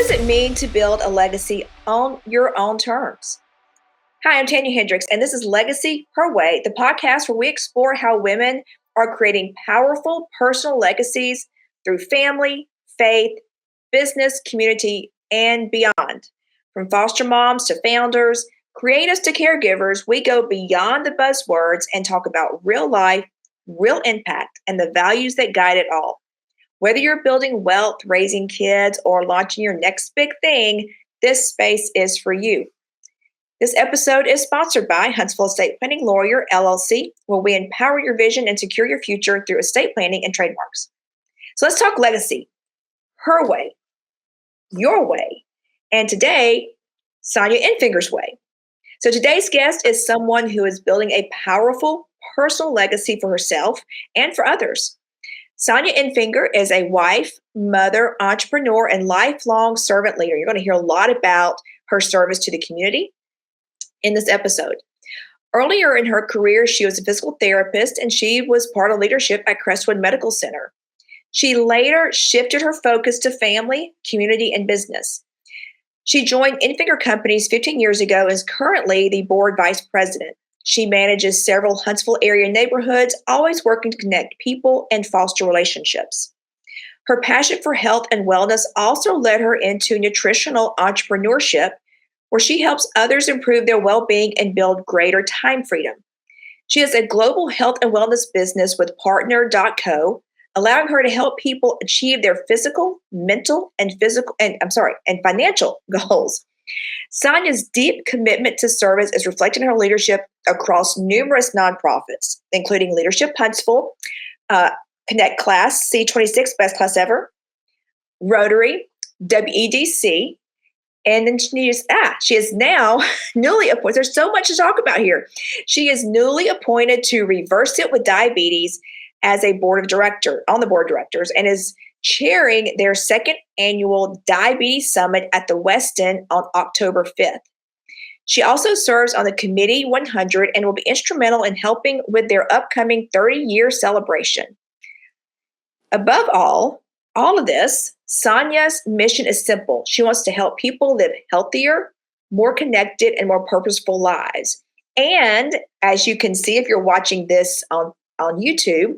does it mean to build a legacy on your own terms? Hi, I'm Tanya Hendrix, and this is Legacy Her Way, the podcast where we explore how women are creating powerful personal legacies through family, faith, business, community, and beyond. From foster moms to founders, creatives to caregivers, we go beyond the buzzwords and talk about real life, real impact, and the values that guide it all. Whether you're building wealth, raising kids, or launching your next big thing, this space is for you. This episode is sponsored by Huntsville Estate Planning Lawyer, LLC, where we empower your vision and secure your future through estate planning and trademarks. So let's talk legacy. Her way, your way, and today, Sonja Enfinger's way. So today's guest is someone who is building a powerful personal legacy for herself and for others. Sonja Enfinger is a wife, mother, entrepreneur, and lifelong servant leader. You're going to hear a lot about her service to the community in this episode. Earlier in her career, she was a physical therapist and she was part of leadership at Crestwood Medical Center. She later shifted her focus to family, community, and business. She joined Enfinger Companies 15 years ago and is currently the board vice president. She manages several Huntsville area neighborhoods, always working to connect people and foster relationships. Her passion for health and wellness also led her into nutritional entrepreneurship, where she helps others improve their well-being and build greater time freedom. She has a global health and wellness business with Partner.co, allowing her to help people achieve their physical, mental, and financial goals. Sonja's deep commitment to service is reflected in her leadership across numerous nonprofits, including Leadership Huntsville, Connect Class, C26, Best Class Ever, Rotary, WEDC, and then she is now newly appointed. There's so much to talk about here. She is newly appointed to Reverse It with Diabetes as a board of directors, and is chairing their second annual Diabetes Summit at the Westin on October 5th. She also serves on the Committee 100 and will be instrumental in helping with their upcoming 30-year celebration. Above all of this, Sonja's mission is simple. She wants to help people live healthier, more connected, and more purposeful lives. And as you can see, if you're watching this on YouTube,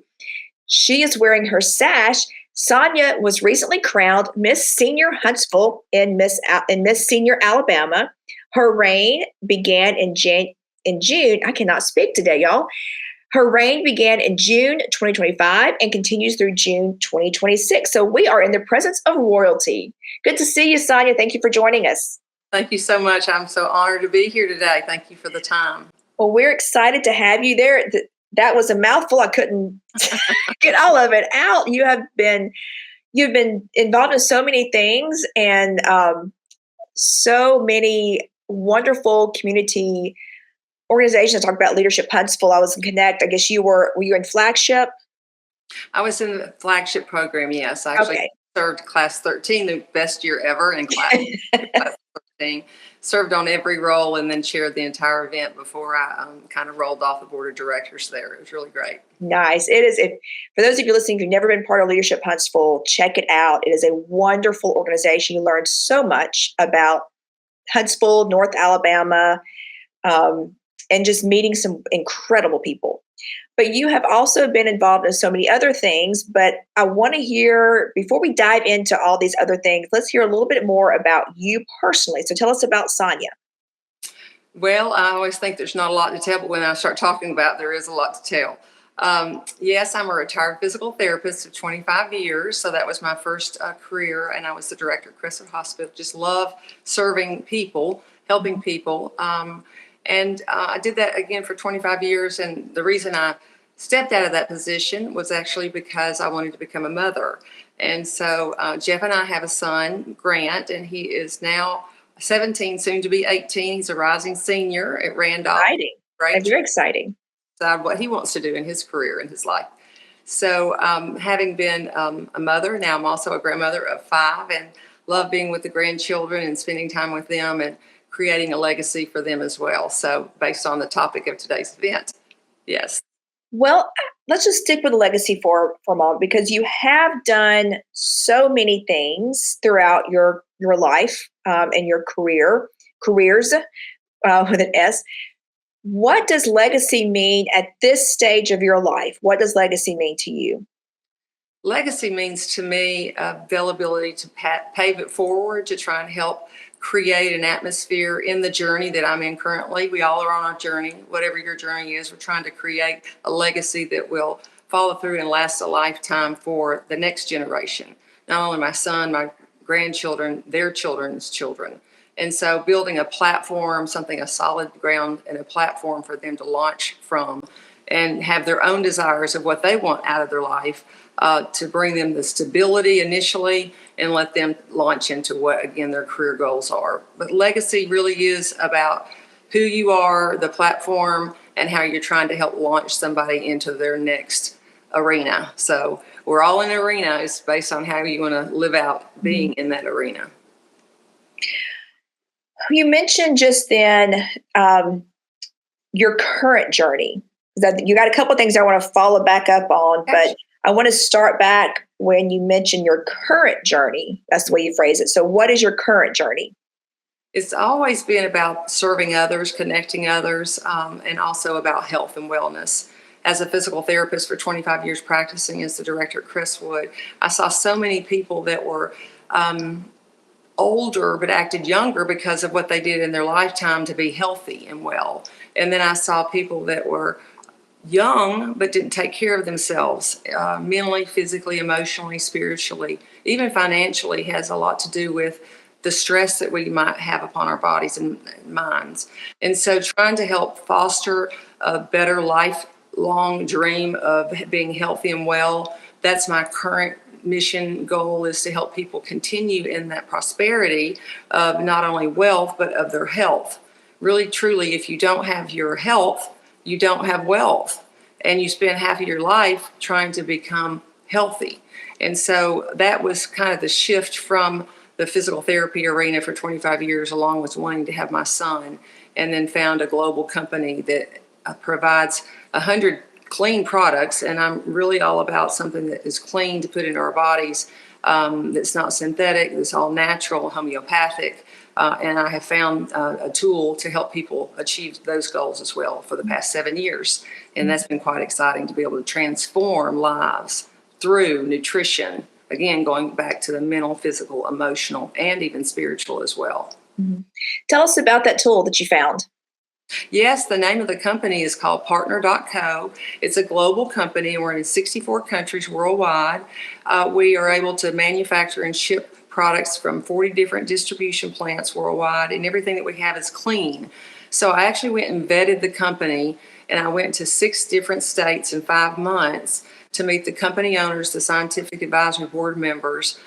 she is wearing her sash. Sonja was recently crowned Miss Senior Huntsville in Miss Senior Alabama. Her reign began in June. I cannot speak today, y'all. Her reign began in June 2025 and continues through June 2026. So we are in the presence of royalty. Good to see you, Sonja. Thank you for joining us. Thank you so much. I'm so honored to be here today. Thank you for the time. Well, we're excited to have you there. That was a mouthful. I couldn't get all of it out. You've been involved in so many things and so many wonderful community organizations. Talk about Leadership Huntsville. I was in Connect. I guess were you in Flagship? I was in the Flagship program. Yes, I actually served class 13, the best year ever in class 13. Served on every role and then chaired the entire event before I kind of rolled off the board of directors there. It was really great. Nice. It is. For those of you listening who've never been part of Leadership Huntsville, check it out. It is a wonderful organization. You learn so much about Huntsville, North Alabama, and just meeting some incredible people. But you have also been involved in so many other things. But I want to hear, before we dive into all these other things, let's hear a little bit more about you personally. So tell us about Sonja. Well, I always think there's not a lot to tell, but when I start talking about it, there is a lot to tell. Yes, I'm a retired physical therapist of 25 years. So that was my first career. And I was the director at Crestwood Hospital. Just love serving people, helping people. And I did that again for 25 years. And the reason I stepped out of that position was actually because I wanted to become a mother. And so Jeff and I have a son, Grant, and he is now 17, soon to be 18. He's a rising senior at Randolph. Exciting. Right? Very exciting. Decide what he wants to do in his career, in his life. So having been a mother, now I'm also a grandmother of 5 and love being with the grandchildren and spending time with them and creating a legacy for them as well. So based on the topic of today's event, yes. Well, let's just stick with legacy for a moment, because you have done so many things throughout your your life and your careers with an S. What does legacy mean at this stage of your life? What does legacy mean to you? Legacy means to me the ability to pave it forward, to try and help create an atmosphere in the journey that I'm in currently. We all are on a journey, whatever your journey is. We're trying to create a legacy that will follow through and last a lifetime for the next generation. Not only my son, my grandchildren, their children's children. And so building a platform, a solid ground and a platform for them to launch from and have their own desires of what they want out of their life, to bring them the stability initially and let them launch into what, again, their career goals are. But legacy really is about who you are, the platform, and how you're trying to help launch somebody into their next arena. So we're all in an arena. It's based on how you want to live out being in that arena. You mentioned just then your current journey. That you got a couple of things I want to follow back up on, but I want to start back when you mentioned your current journey. That's the way you phrase it. So what is your current journey? It's always been about serving others, connecting others, and also about health and wellness. As a physical therapist for 25 years practicing as the director at Crestwood, I saw so many people that were older but acted younger because of what they did in their lifetime to be healthy and well. And then I saw people that were young but didn't take care of themselves mentally, physically, emotionally, spiritually, even financially. Has a lot to do with the stress that we might have upon our bodies and minds. And so trying to help foster a better lifelong dream of being healthy and well, that's my current mission goal, is to help people continue in that prosperity of not only wealth but of their health. Really, truly, if you don't have your health, you don't have wealth, and you spend half of your life trying to become healthy. And so that was kind of the shift from the physical therapy arena for 25 years, along with wanting to have my son, and then found a global company that provides 100 clean products. And I'm really all about something that is clean to put into our bodies, that's not synthetic, that's all natural, homeopathic. And I have found a tool to help people achieve those goals as well for the past 7 years. And that's been quite exciting to be able to transform lives through nutrition. Again, going back to the mental, physical, emotional, and even spiritual as well. Mm-hmm. Tell us about that tool that you found. Yes, the name of the company is called Partner.co. It's a global company. We're in 64 countries worldwide. We are able to manufacture and ship products from 40 different distribution plants worldwide, and everything that we have is clean. So I actually went and vetted the company, and I went to 6 different states in 5 months to meet the company owners, the scientific advisory board members,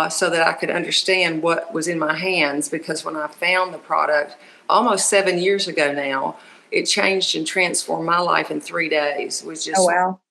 so that I could understand what was in my hands. Because when I found the product almost 7 years ago now, it changed and transformed my life in 3 days with just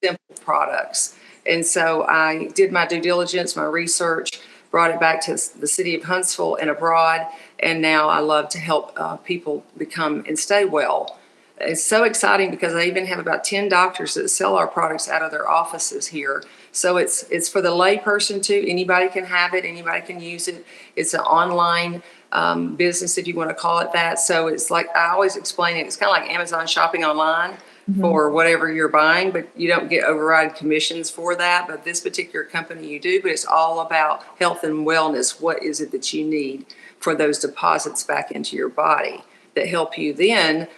simple products. And so I did my due diligence, my research, brought it back to the city of Huntsville and abroad, and now I love to help people become and stay well. It's so exciting because I even have about 10 doctors that sell our products out of their offices here. So it's for the layperson too. Anybody can have it. Anybody can use it. It's an online business, if you want to call it that. So it's like, I always explain it, it's kind of like Amazon shopping online for whatever you're buying, but you don't get override commissions for that. But this particular company you do, but it's all about health and wellness. What is it that you need for those deposits back into your body that help you then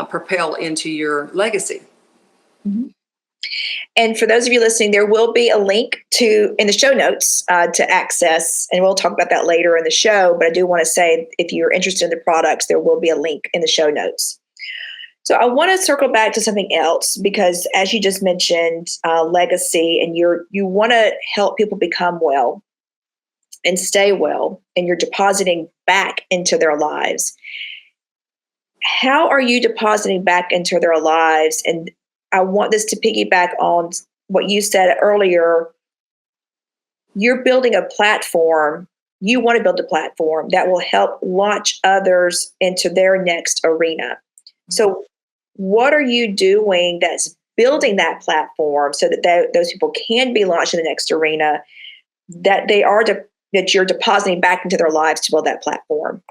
propel into your legacy? Mm-hmm. And for those of you listening, there will be a link in the show notes to access, and we'll talk about that later in the show. But I do want to say, if you're interested in the products, there will be a link in the show notes. So I want to circle back to something else, because as you just mentioned, legacy, and you want to help people become well and stay well, and you're depositing back into their lives. How are you depositing back into their lives? And I want this to piggyback on what you said earlier. You're building a platform. You want to build a platform that will help launch others into their next arena. So what are you doing that's building that platform so that those people can be launched in the next arena, that they are that you're depositing back into their lives to build that platform?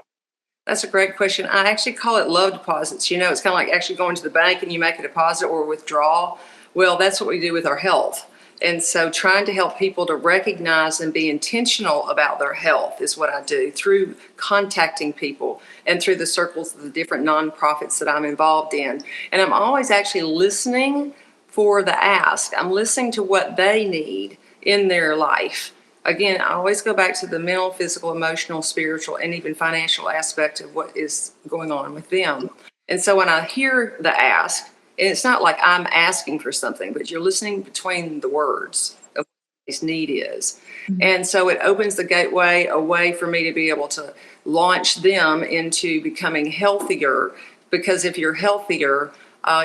That's a great question. I actually call it love deposits. You know, it's kind of like actually going to the bank and you make a deposit or withdraw. Well, that's what we do with our health. And so trying to help people to recognize and be intentional about their health is what I do through contacting people and through the circles of the different nonprofits that I'm involved in. And I'm always actually listening for the ask. I'm listening to what they need in their life. Again, I always go back to the mental, physical, emotional, spiritual, and even financial aspect of what is going on with them. And so when I hear the ask, and it's not like I'm asking for something, but you're listening between the words of what his need is. Mm-hmm. And so it opens the gateway, a way for me to be able to launch them into becoming healthier. Because if you're healthier,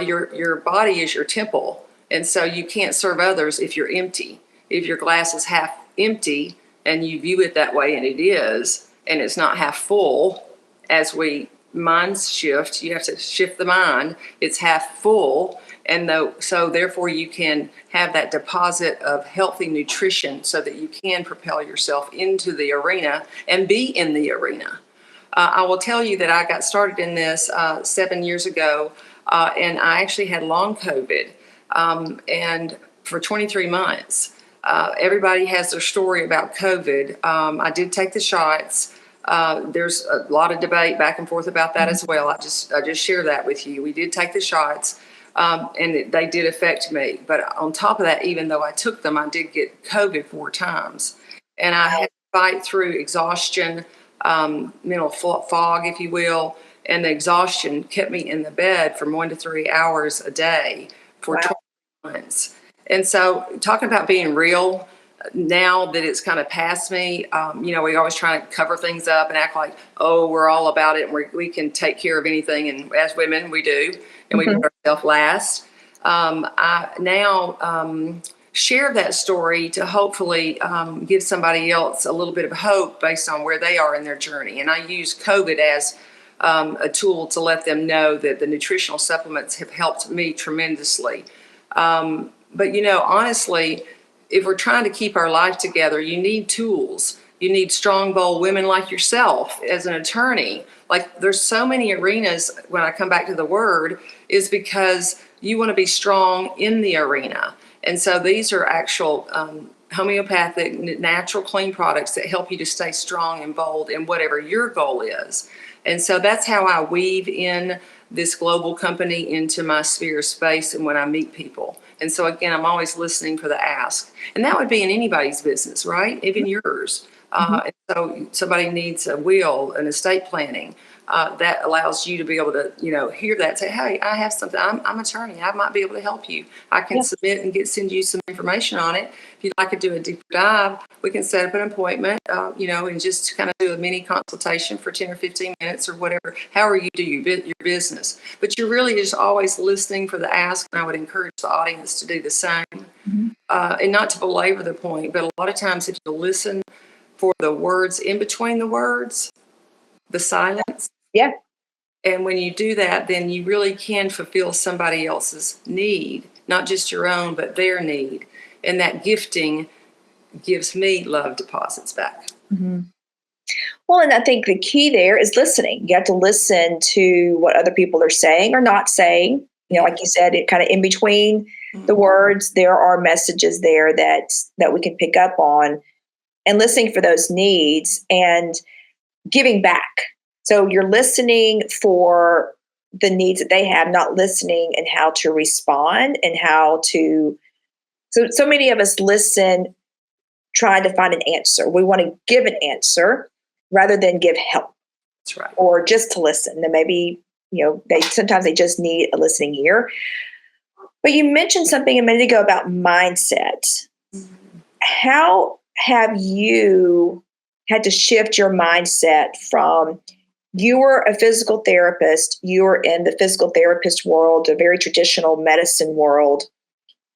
your body is your temple. And so you can't serve others if you're empty. If your glass is half empty and you view it that way, and it is, and it's not half full, as we minds shift, you have to shift the mind, it's half full. And so therefore you can have that deposit of healthy nutrition so that you can propel yourself into the arena and be in the arena. I will tell you that I got started in this 7 years ago, and I actually had long COVID, and for 23 months. Everybody has their story about COVID. I did take the shots. There's a lot of debate back and forth about that as well. I just share that with you. We did take the shots, and they did affect me. But on top of that, even though I took them, I did get COVID 4 times. And I had to fight through exhaustion, mental fog, if you will. And the exhaustion kept me in the bed for 1 to 3 hours a day for 20 months. And so talking about being real, now that it's kind of past me, we always try to cover things up and act like, oh, we're all about it and we can take care of anything. And as women, we do. And we put ourselves last. I now share that story to hopefully give somebody else a little bit of hope based on where they are in their journey. And I use COVID as a tool to let them know that the nutritional supplements have helped me tremendously. But, honestly, if we're trying to keep our life together, you need tools. You need strong, bold women like yourself as an attorney. Like, there's so many arenas, when I come back to the word, is because you want to be strong in the arena. And so these are actual homeopathic, natural, clean products that help you to stay strong and bold in whatever your goal is. And so that's how I weave in this global company into my sphere of space and when I meet people. And so, again, I'm always listening for the ask. And that would be in anybody's business, right? Even yours. And so somebody needs a will, an estate planning. That allows you to be able to, hear that, say, hey, I have something. I'm an attorney. I might be able to help you. I can submit and send you some information on it. If you'd like to do a deeper dive, we can set up an appointment, and just kind of do a mini consultation for 10 or 15 minutes or whatever, however you do your business. But you're really just always listening for the ask, and I would encourage the audience to do the same. And not to belabor the point, but a lot of times if you listen for the words in between the words, the silence. Yeah. And when you do that, then you really can fulfill somebody else's need, not just your own, but their need. And that gifting gives me love deposits back. Mm-hmm. Well, and I think the key there is listening. You have to listen to what other people are saying or not saying. Like you said, it kind of in between the words, there are messages there that we can pick up on, and listening for those needs and giving back. So you're listening for the needs that they have, not listening and how to respond and how to. So many of us listen trying to find an answer. We want to give an answer rather than give help. That's right. Or just to listen. Then maybe, sometimes they just need a listening ear. But you mentioned something a minute ago about mindset. How have you had to shift your mindset from you were a physical therapist, you were in the physical therapist world, a very traditional medicine world,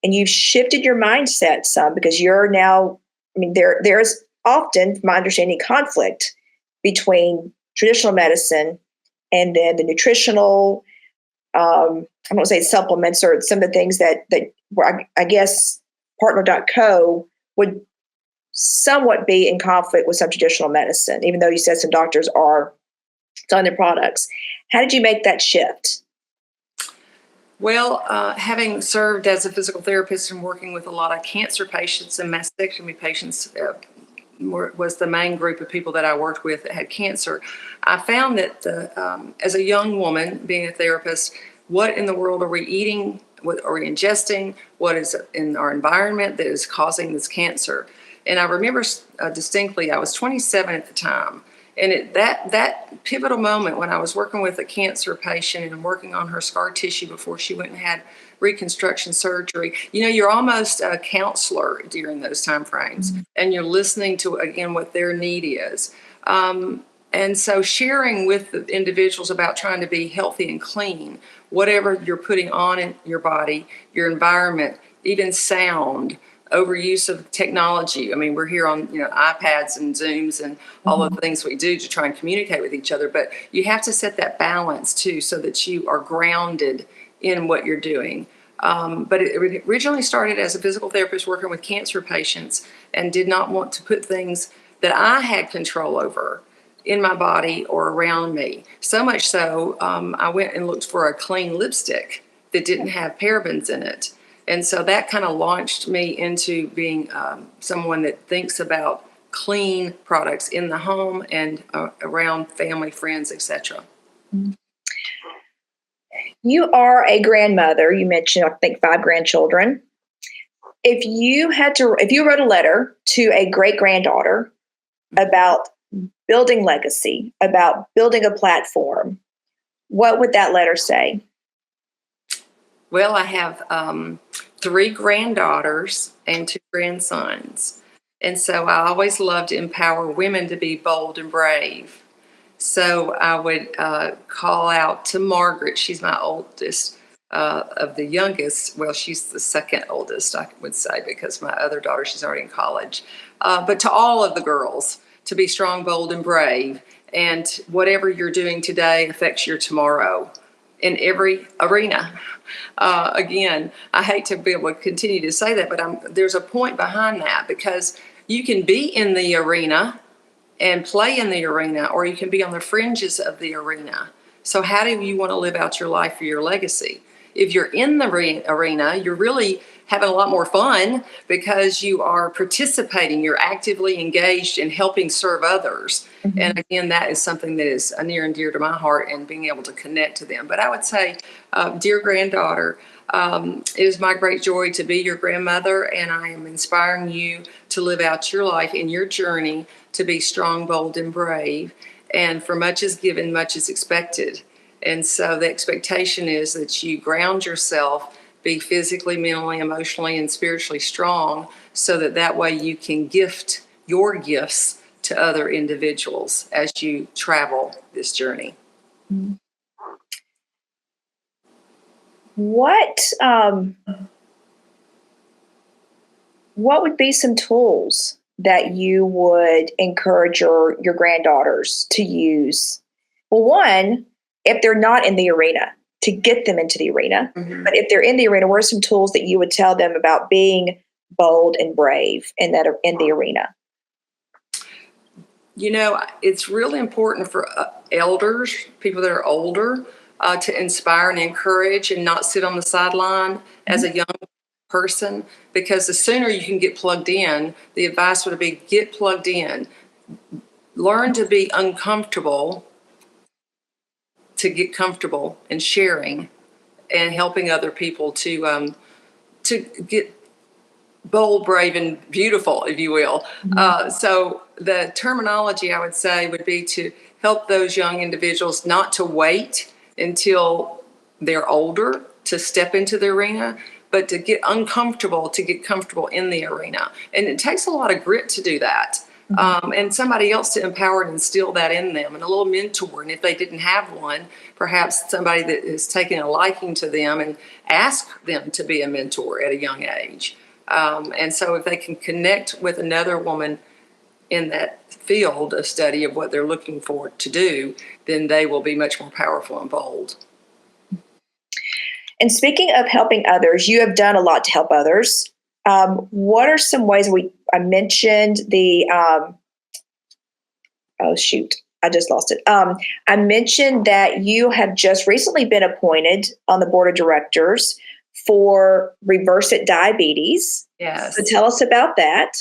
and you've shifted your mindset some because you're now, there's often, from my understanding, conflict between traditional medicine and then the nutritional, I won't say supplements or some of the things that I guess partner.co would somewhat be in conflict with some traditional medicine, even though you said some doctors are selling their products. How did you make that shift? Well, having served as a physical therapist and working with a lot of cancer patients and mastectomy patients, was the main group of people that I worked with that had cancer. I found that as a young woman being a therapist, what in the world are we eating? What are we ingesting? What is in our environment that is causing this cancer? And I remember distinctly, I was 27 at the time. And that pivotal moment when I was working with a cancer patient and working on her scar tissue before she went and had reconstruction surgery, you're almost a counselor during those time frames, and you're listening to, again, what their need is. And so sharing with the individuals about trying to be healthy and clean, whatever you're putting on in your body, your environment, even sound, overuse of technology. I mean, we're here on iPads and Zooms and all the things we do to try and communicate with each other, but you have to set that balance too so that you are grounded in what you're doing. But it originally started as a physical therapist working with cancer patients and did not want to put things that I had control over in my body or around me. So much so, I went and looked for a clean lipstick that didn't have parabens in it. And so that kind of launched me into being someone that thinks about clean products in the home and around family, friends, etc. You are a grandmother. You mentioned, I think, 5 grandchildren. If you wrote a letter to a great granddaughter about building legacy, about building a platform, what would that letter say? Well, I have 3 granddaughters and 2 grandsons. And so I always love to empower women to be bold and brave. So I would call out to Margaret. She's my oldest of the youngest. Well, she's the second oldest, I would say, because my other daughter, she's already in college. But to all of the girls, to be strong, bold, and brave. And whatever you're doing today affects your tomorrow in every arena. Again, I hate to be able to continue to say that, but there's a point behind that, because you can be in the arena and play in the arena, or you can be on the fringes of the arena. So how do you want to live out your life or your legacy? If you're in the arena, you're really having a lot more fun because you are participating, you're actively engaged in helping serve others. Mm-hmm. And again, that is something that is near and dear to my heart, and being able to connect to them. But I would say, dear granddaughter, it is my great joy to be your grandmother, and I am inspiring you to live out your life and your journey to be strong, bold, and brave. And for much is given, much is expected. And so the expectation is that you ground yourself, be physically, mentally, emotionally, and spiritually strong, so that way you can gift your gifts to other individuals as you travel this journey. What would be some tools that you would encourage your granddaughters to use? Well, one, if they're not in the arena, to get them into the arena. Mm-hmm. But if they're in the arena, what are some tools that you would tell them about being bold and brave in the arena? It's really important for elders, people that are older, to inspire and encourage and not sit on the sideline as a young person, because the sooner you can get plugged in, the advice would be get plugged in. Learn to be uncomfortable to get comfortable in sharing and helping other people to get bold, brave, and beautiful, if you will. Mm-hmm. So the terminology I would say would be to help those young individuals not to wait until they're older to step into the arena, but to get uncomfortable, to get comfortable in the arena. And it takes a lot of grit to do that. And somebody else to empower and instill that in them, and a little mentor. And if they didn't have one, perhaps somebody that is taking a liking to them and ask them to be a mentor at a young age. And so if they can connect with another woman in that field of study of what they're looking for to do, then they will be much more powerful and bold. And speaking of helping others, you have done a lot to help others. What are some ways I mentioned the, oh shoot, I just lost it. I mentioned that you have just recently been appointed on the board of directors for Reverse It Diabetes. Yes. So tell us about that.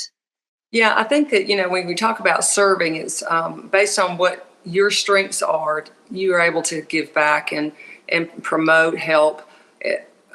Yeah, I think that, when we talk about serving, it's based on what your strengths are. You are able to give back and promote, help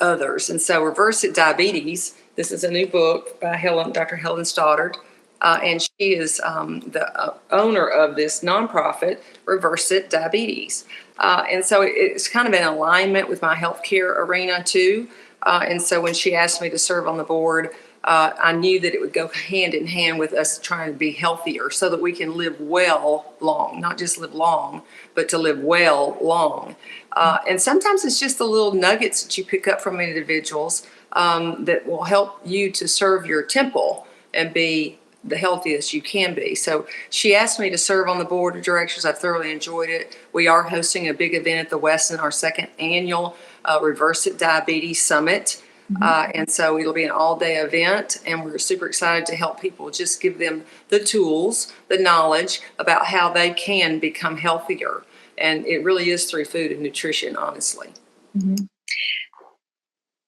others. And so Reverse It Diabetes, this is a new book by Dr. Helen Stoddard. And she is the owner of this nonprofit, Reverse It Diabetes. And so it's kind of in alignment with my healthcare arena too. And so when she asked me to serve on the board, I knew that it would go hand in hand with us trying to be healthier so that we can live well long, not just live long, but to live well long. And sometimes it's just the little nuggets that you pick up from individuals that will help you to serve your temple and be the healthiest you can be. So she asked me to serve on the board of directors. I've thoroughly enjoyed it. We are hosting a big event at the Westin, our second annual Reverse It Diabetes Summit. And so it'll be an all-day event, and we're super excited to help people, just give them the tools, the knowledge about how they can become healthier. And it really is through food and nutrition, honestly. Mm-hmm.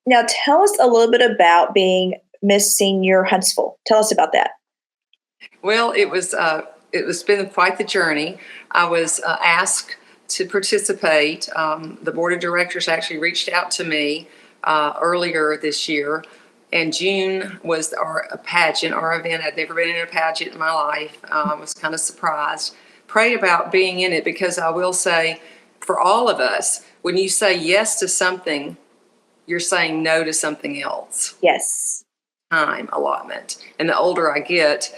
Now, tell us a little bit about being Miss Senior Huntsville. Tell us about that. Well, it's been quite the journey. I was asked to participate. The board of directors actually reached out to me earlier this year, and June was our pageant, our event. I'd never been in a pageant in my life. I was kind of surprised. Prayed about being in it, because I will say, for all of us, when you say yes to something, you're saying no to something else. Yes. Time allotment. And the older I get,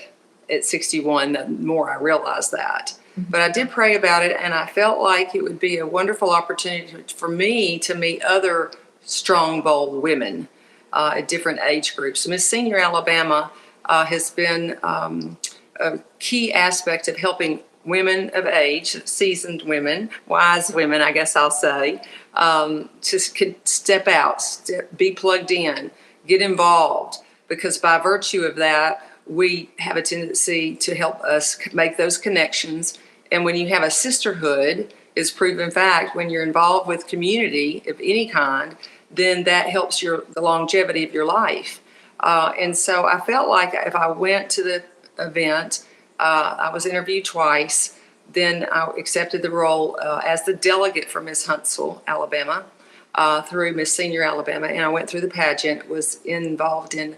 at 61, the more I realize that. But I did pray about it, and I felt like it would be a wonderful opportunity for me to meet other strong, bold women at different age groups. Miss Senior Alabama has been a key aspect of helping women of age, seasoned women, wise women, I guess I'll say, to step out, be plugged in, get involved, because by virtue of that, we have a tendency to help us make those connections. And when you have a sisterhood, is proven fact, when you're involved with community of any kind, then that helps the longevity of your life. And so I felt like if I went to the event, I was interviewed twice, then I accepted the role as the delegate for Miss Huntsville, Alabama, through Miss Senior Alabama, and I went through the pageant, was involved in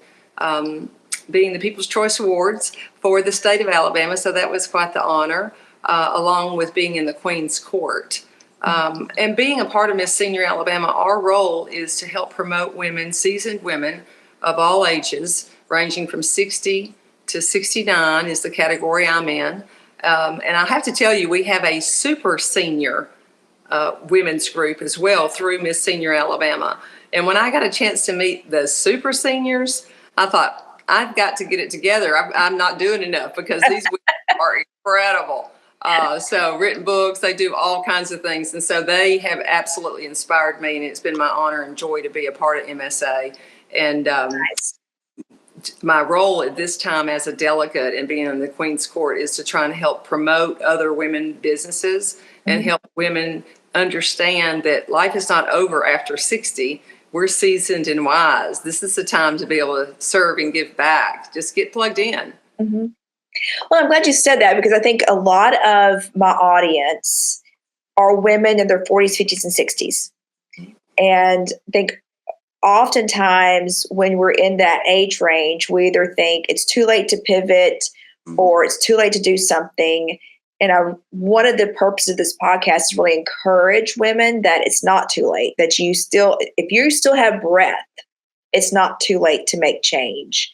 being the People's Choice Awards for the state of Alabama, so that was quite the honor, along with being in the Queen's Court. And being a part of Miss Senior Alabama, our role is to help promote women, seasoned women of all ages, ranging from 60 to 69 is the category I'm in. And I have to tell you, we have a super senior women's group as well through Miss Senior Alabama. And when I got a chance to meet the super seniors, I thought, I've got to get it together. I'm not doing enough, because these women are incredible. So written books, they do all kinds of things. And so they have absolutely inspired me, and it's been my honor and joy to be a part of MSA. And Nice. my role at this time as a delegate and being in the Queen's Court is to try and help promote other women businesses and help women understand that life is not over after 60. We're seasoned and wise. This is the time to be able to serve and give back. Just get plugged in. Mm-hmm. Well, I'm glad you said that, because I think a lot of my audience are women in their 40s, 50s, and 60s. And I think oftentimes when we're in that age range, we either think it's too late to pivot or it's too late to do something. And one of the purposes of this podcast is really encourage women that it's not too late, that if you still have breath, it's not too late to make change.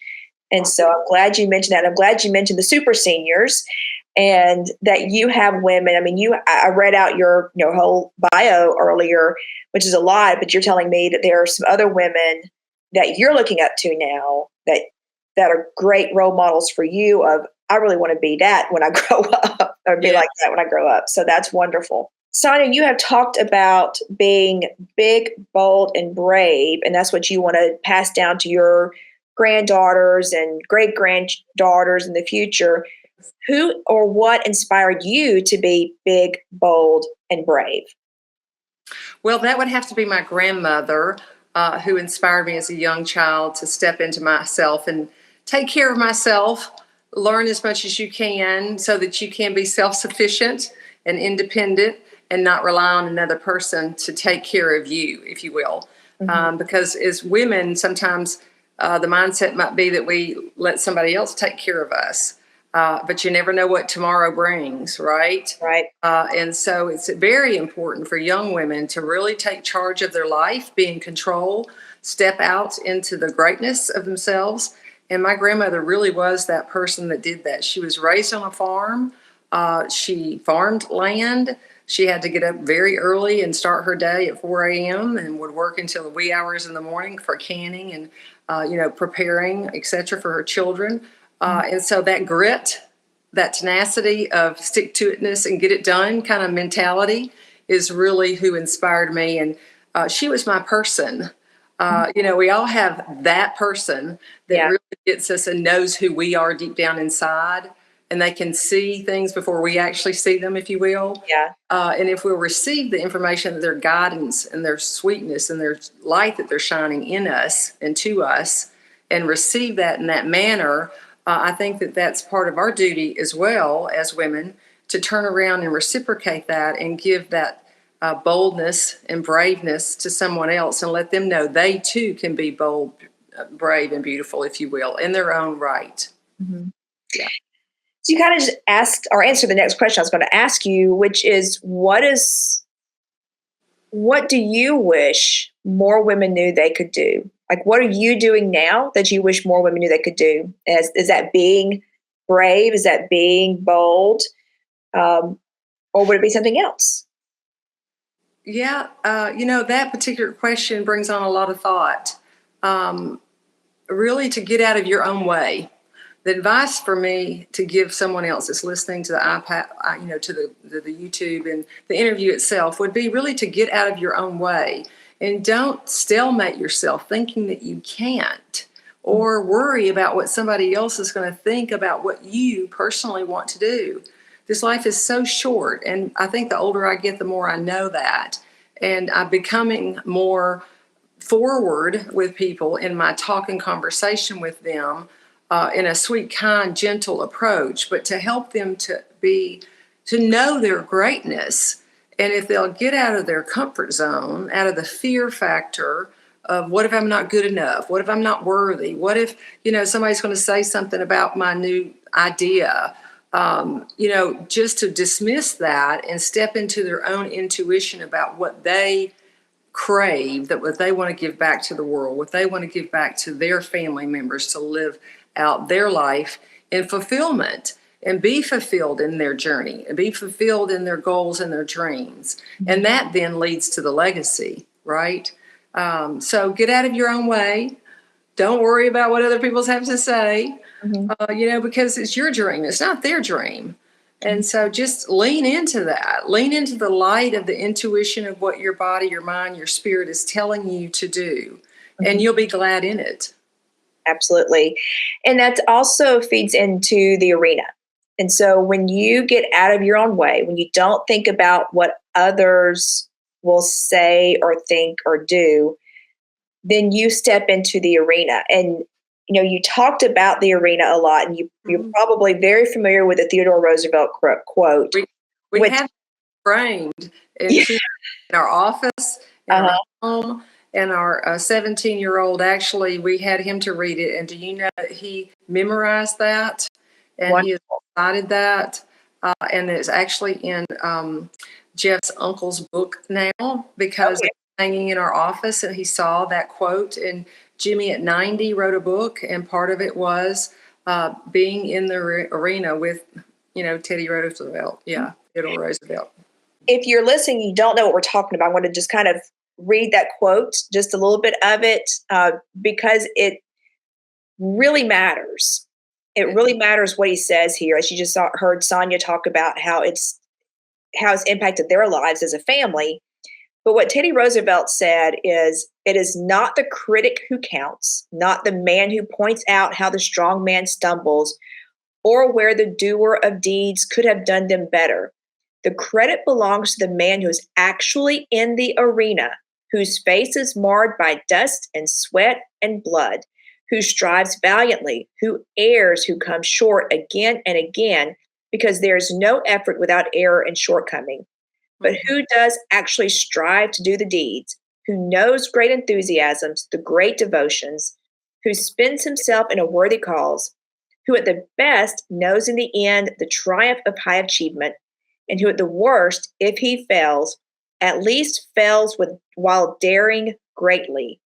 And so I'm glad you mentioned that. I'm glad you mentioned the super seniors, and that you have women. I mean, I read out your whole bio earlier, which is a lot, but you're telling me that there are some other women that you're looking up to now that are great role models for you of, I really want to be that when I grow up, or be like that when I grow up. So that's wonderful. Sonja, you have talked about being big, bold, and brave, and that's what you want to pass down to your granddaughters and great granddaughters in the future, who or what inspired you to be big, bold, and brave? Well, that would have to be my grandmother, who inspired me as a young child to step into myself and take care of myself, learn as much as you can so that you can be self-sufficient and independent and not rely on another person to take care of you, if you will. Because as women, sometimes the mindset might be that we let somebody else take care of us. But you never know what tomorrow brings, right? Right. And so it's very important for young women to really take charge of their life, be in control, step out into the greatness of themselves. And my grandmother really was that person that did that. She was raised on a farm. She farmed land. She had to get up very early and start her day at 4 a.m. and would work until the wee hours in the morning for canning and, preparing, et cetera, for her children. And so that grit, that tenacity of stick-to-itness and get it done kind of mentality is really who inspired me. And she was my person. We all have that person that really gets us and knows who we are deep down inside. And they can see things before we actually see them, if you will. Yeah. And if we'll receive the information, their guidance and their sweetness and their light that they're shining in us and to us, and receive that in that manner, I think that that's part of our duty as well as women to turn around and reciprocate that and give that boldness and braveness to someone else and let them know they too can be bold, brave, and beautiful, if you will, in their own right. Yeah. So you kind of just asked or answered the next question I was going to ask you, which is what do you wish more women knew they could do? Like, what are you doing now that you wish more women knew they could do? Is that being brave? Is that being bold? Or would it be something else? Yeah, that particular question brings on a lot of thought. Really, to get out of your own way. The advice for me to give someone else that's listening to the iPad, to the YouTube and the interview itself would be really to get out of your own way and don't stalemate yourself thinking that you can't or worry about what somebody else is going to think about what you personally want to do. This life is so short, and I think the older I get, the more I know that. And I'm becoming more forward with people in my talk and conversation with them in a sweet, kind, gentle approach, but to help them to know their greatness. And if they'll get out of their comfort zone, out of the fear factor of what if I'm not good enough? What if I'm not worthy? What if, somebody's going to say something about my new idea? Just to dismiss that and step into their own intuition about what they crave, that what they want to give back to the world, what they want to give back to their family members to live out their life in fulfillment and be fulfilled in their journey and be fulfilled in their goals and their dreams. And that then leads to the legacy, right? So get out of your own way. Don't worry about what other people have to say, because it's your dream. It's not their dream. And so just lean into that. Lean into the light of the intuition of what your body, your mind, your spirit is telling you to do. And you'll be glad in it. Absolutely. And that also feeds into the arena. And so when you get out of your own way, when you don't think about what others will say or think or do, then you step into the arena. And, you talked about the arena a lot, and you're probably very familiar with the Theodore Roosevelt quote. We have framed in our office, in our home. And our 17-year-old, actually, we had him to read it. And do you know that he memorized that? And he has cited that. And it's actually in Jeff's uncle's book now because it's hanging in our office. And he saw that quote. And Jimmy at 90 wrote a book. And part of it was being in the arena with, Teddy Roosevelt. Yeah, Theodore Roosevelt. If you're listening, you don't know what we're talking about. I want to just kind of read that quote, just a little bit of it, because it really matters. It really matters what he says here. As you just heard Sonja talk about how it's impacted their lives as a family. But what Teddy Roosevelt said is, it is not the critic who counts, not the man who points out how the strong man stumbles or where the doer of deeds could have done them better. The credit belongs to the man who is actually in the arena, whose face is marred by dust and sweat and blood, who strives valiantly, who errs, who comes short again and again, because there is no effort without error and shortcoming. But who does actually strive to do the deeds, who knows great enthusiasms, the great devotions, who spends himself in a worthy cause, who at the best knows in the end the triumph of high achievement, and who at the worst, if he fails, at least fails while daring greatly,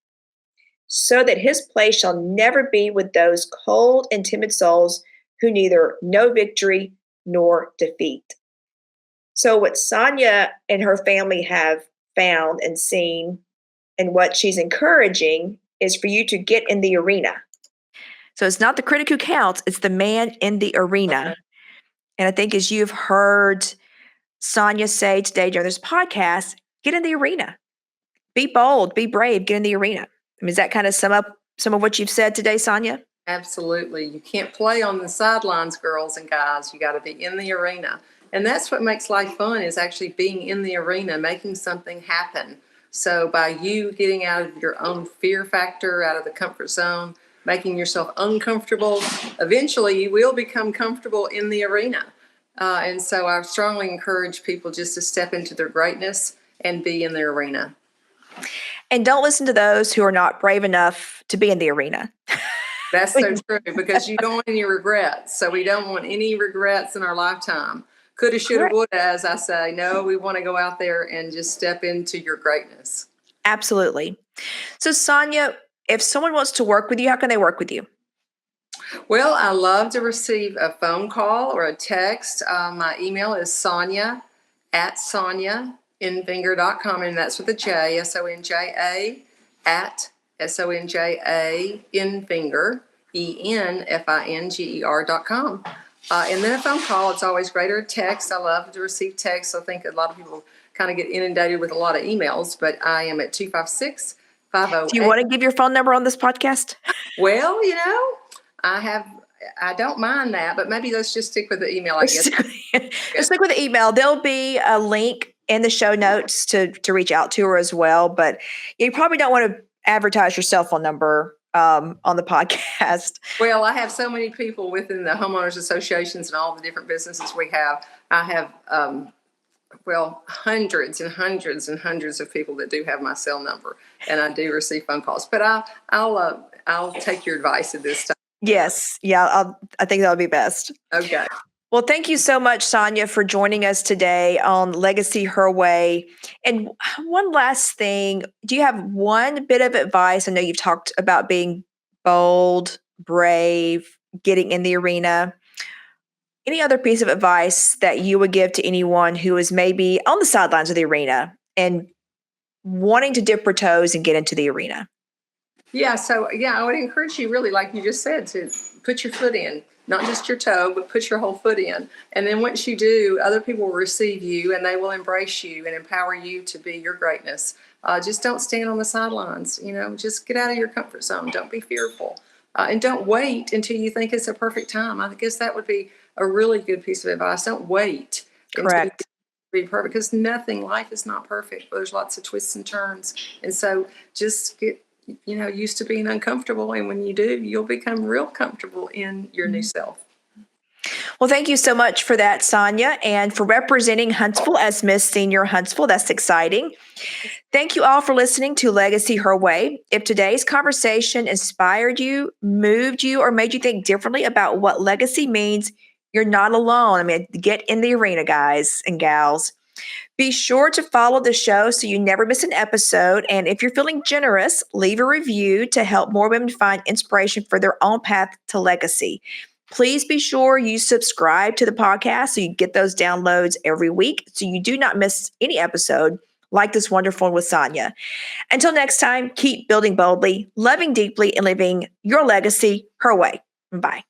so that his place shall never be with those cold and timid souls who neither know victory nor defeat. So what Sonja and her family have found and seen, and what she's encouraging, is for you to get in the arena. So it's not the critic who counts, it's the man in the arena. And I think, as you've heard Sonja say today during this podcast, get in the arena. Be bold, be brave, get in the arena. I mean, does that kind of sum up some of what you've said today, Sonja? Absolutely. You can't play on the sidelines, girls and guys. You got to be in the arena. And that's what makes life fun, is actually being in the arena, making something happen. So by you getting out of your own fear factor, out of the comfort zone, making yourself uncomfortable, eventually you will become comfortable in the arena. And so I strongly encourage people just to step into their greatness and be in their arena. And don't listen to those who are not brave enough to be in the arena. That's so true, because you don't want any regrets. So we don't want any regrets in our lifetime. Coulda, shoulda, woulda, as I say. No, we want to go out there and just step into your greatness. Absolutely. So Sonja, if someone wants to work with you, how can they work with you? Well, I love to receive a phone call or a text. My email is Sonja@SonjaEnfinger.com, and that's with a J, Sonja @SonjaEnfinger, ENFINGER.com. And then a phone call, it's always greater. A text, I love to receive texts. I think a lot of people kind of get inundated with a lot of emails, but I am at 256-508. Do you want to give your phone number on this podcast? Well, I don't mind that, but maybe let's just stick with the email, I guess. Just stick with the email. There'll be a link in the show notes to reach out to her as well, but you probably don't want to advertise your cell phone number on the podcast. Well, I have so many people within the homeowners associations and all the different businesses we have. I have, hundreds and hundreds and hundreds of people that do have my cell number, and I do receive phone calls. But I'll take your advice at this time. Yes. Yeah. I think that would be best. Okay. Well, thank you so much, Sonja, for joining us today on Legacy Her Way. And one last thing, do you have one bit of advice? I know you've talked about being bold, brave, getting in the arena. Any other piece of advice that you would give to anyone who is maybe on the sidelines of the arena and wanting to dip her toes and get into the arena? Yeah, so I would encourage you, really, like you just said, to put your foot in, not just your toe, but put your whole foot in. And then once you do, other people will receive you and they will embrace you and empower you to be your greatness. Just don't stand on the sidelines, just get out of your comfort zone. Don't be fearful. And don't wait until you think it's a perfect time. I guess that would be a really good piece of advice. Don't wait. Correct. Be perfect, because life is not perfect. There's lots of twists and turns. And so just get used to being uncomfortable. And when you do, you'll become real comfortable in your new self. Well, thank you so much for that, Sonja, and for representing Huntsville as Miss Senior Huntsville. That's exciting. Thank you all for listening to Legacy Her Way. If today's conversation inspired you, moved you, or made you think differently about what legacy means, you're not alone. I mean, get in the arena, guys and gals. Be sure to follow the show so you never miss an episode. And if you're feeling generous, leave a review to help more women find inspiration for their own path to legacy. Please be sure you subscribe to the podcast so you get those downloads every week so you do not miss any episode like this wonderful one with Sonja. Until next time, keep building boldly, loving deeply, and living your legacy her way. Bye.